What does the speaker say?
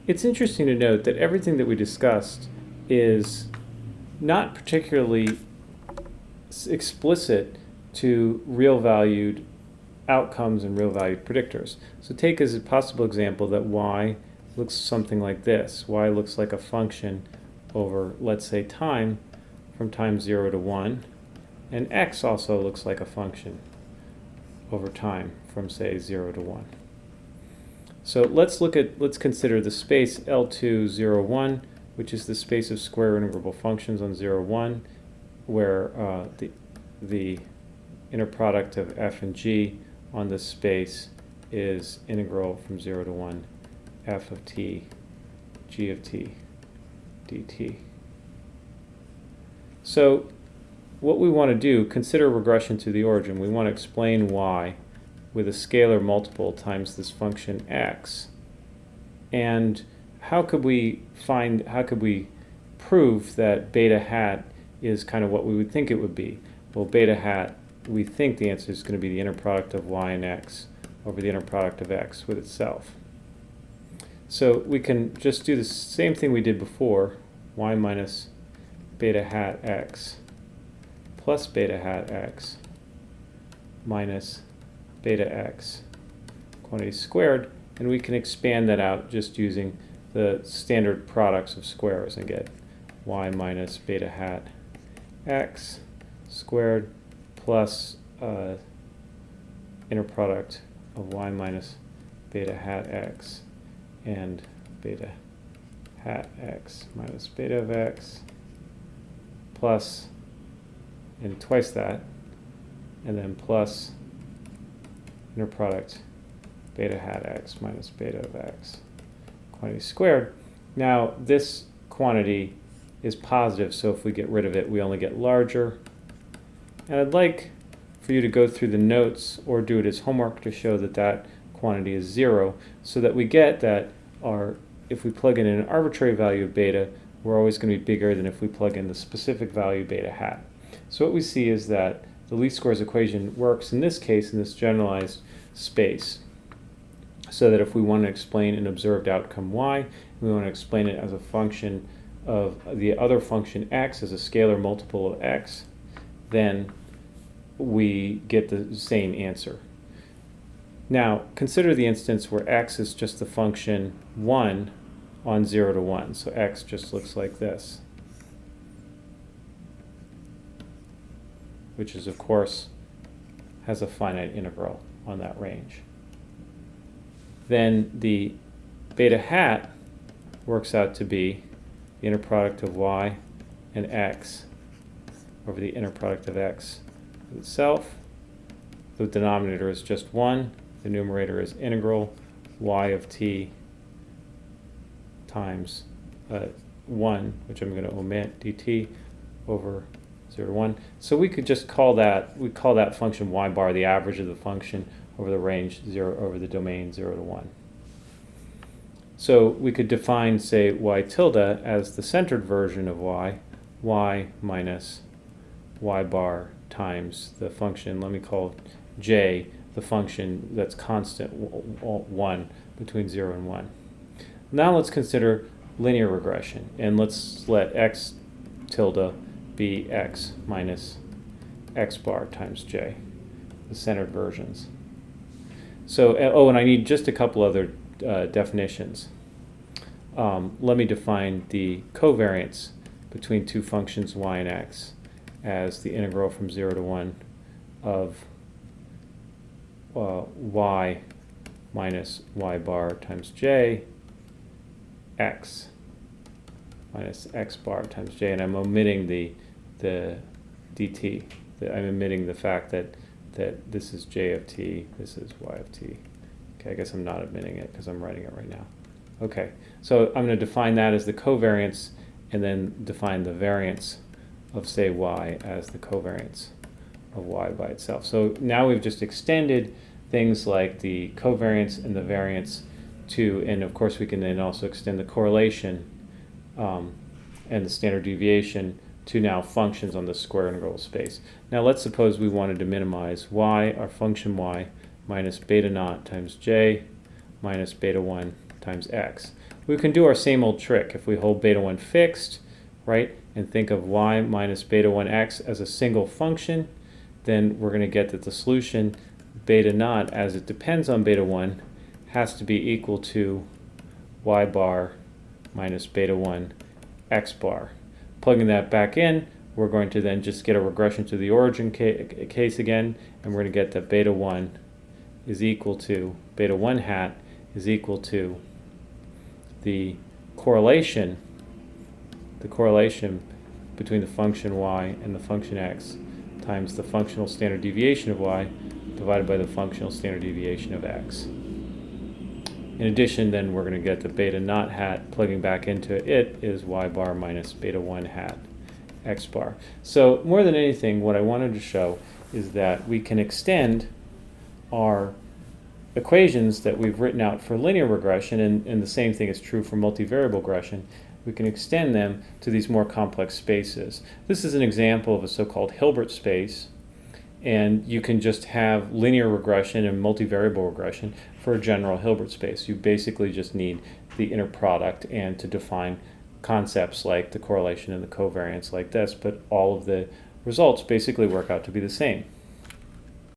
It's interesting to note that everything that we discussed is not particularly explicit to real-valued outcomes and real-valued predictors. So take as a possible example that y looks something like this. Y looks like a function over, let's say, time from time 0 to 1, and x also looks like a function over time from, say, 0 to 1. So let's consider the space L2, 0, 1, which is the space of square integrable functions on 0, 1, where the inner product of f and g on this space is integral from 0 to 1 f of t, g of t, dt. So what we want to do, consider regression to the origin. We want to explain y with a scalar multiple times this function x. And how could we prove that beta hat is kind of what we would think it would be? Well, beta hat, we think the answer is going to be the inner product of y and x over the inner product of x with itself. So we can just do the same thing we did before, y minus beta hat x plus beta hat x minus beta x quantity squared, and we can expand that out just using the standard products of squares and get y minus beta hat x squared plus inner product of y minus beta hat x and beta hat x minus beta of x plus, and twice that, and then plus inner product beta hat x minus beta of x quantity squared. Now this quantity is positive, so if we get rid of it, we only get larger. And I'd like for you to go through the notes or do it as homework to show that that quantity is 0, so that we get that if we plug in an arbitrary value of beta, we're always going to be bigger than if we plug in the specific value beta hat. So what we see is that the least squares equation works in this case in this generalized space, so that if we want to explain an observed outcome y, we want to explain it as a function of the other function x as a scalar multiple of x, then we get the same answer. Now consider the instance where x is just the function 1 on 0 to 1. So x just looks like this, which is, of course, has a finite integral on that range. Then the beta hat works out to be the inner product of y and x over the inner product of x itself. The denominator is just 1. The numerator is integral y of t times 1, which I'm going to omit, dt over 0 to 1. So we could just call that function y bar the average of the function over the range 0 over the domain 0 to 1. So we could define, say, y tilde as the centered version of y minus y bar times the function, let me call j, the function that's constant 1 between 0 and 1. Now let's consider linear regression, and let's let x tilde be x minus x bar times j, the centered versions. So, and I need just a couple other definitions. Let me define the covariance between two functions y and x as the integral from 0 to 1 of y minus y bar times j x minus x bar times j, and I'm omitting the dt. I'm omitting the fact that this is j of t, this is y of t. Okay, I guess I'm not omitting it because I'm writing it right now. Okay, so I'm going to define that as the covariance, and then define the variance of, say, y as the covariance of y by itself. So now we've just extended things like the covariance and the variance to, and of course we can then also extend the correlation and the standard deviation to now functions on the square integral space. Now let's suppose we wanted to minimize y, our function y, minus beta naught times j minus beta 1 times x. we can do our same old trick. If we hold beta 1 fixed, right, and think of y minus beta 1x as a single function, then we're going to get that the solution beta naught, as it depends on beta 1, has to be equal to y bar minus beta 1 x bar. Plugging that back in, we're going to then just get a regression to the origin case again, and we're going to get that beta 1 is equal to, beta 1 hat is equal to the correlation between the function y and the function x times the functional standard deviation of y divided by the functional standard deviation of x. In addition, then we're going to get the beta naught hat, plugging back into it is y bar minus beta 1 hat x bar. So more than anything, what I wanted to show is that we can extend our equations that we've written out for linear regression, and the same thing is true for multivariable regression. We can extend them to these more complex spaces. This is an example of a so-called Hilbert space, and you can just have linear regression and multivariable regression for a general Hilbert space. You basically just need the inner product and to define concepts like the correlation and the covariance like this, but all of the results basically work out to be the same.